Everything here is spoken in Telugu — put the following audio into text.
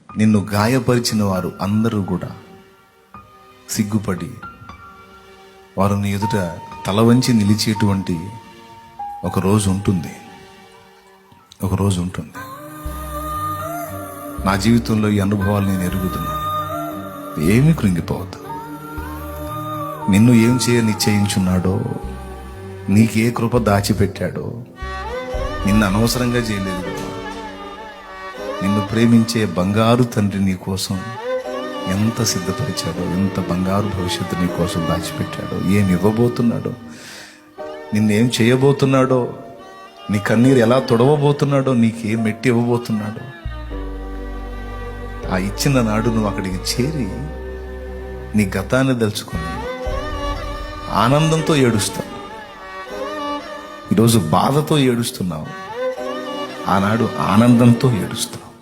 నిన్ను గాయపరిచిన వారు అందరూ కూడా సిగ్గుపడి వారు నీ ఎదుట తల వంచి నిలిచేటువంటి ఒక రోజు ఉంటుంది. నా జీవితంలో ఈ అనుభవాలు నేను ఎరుగుతున్నాను. ఏమీ కృంగిపోవద్దు. నిన్ను ఏం చేయ నిశ్చయించున్నాడో, నీకే కృప దాచిపెట్టాడో, నిన్ను అనవసరంగా చేయలేదు కదా. నిన్ను ప్రేమించే బంగారు తండ్రి నీ కోసం ఎంత సిద్ధపరిచాడో, ఎంత బంగారు భవిష్యత్తు నీ కోసం దాచిపెట్టాడో, ఏమి ఇవ్వబోతున్నాడో, నిన్నేం చేయబోతున్నాడో, నీ కన్నీరు ఎలా తొడవబోతున్నాడో, నీకేం మెట్టి ఇవ్వబోతున్నాడో, ఆ ఇచ్చిన నాడు నువ్వు అక్కడికి చేరి నీ గతాన్ని దలుచుకుని ఆనందంతో ఏడుస్తావు. ఈరోజు బాధతో ఏడుస్తున్నావు, ఆనాడు ఆనందంతో ఏడుస్తావు.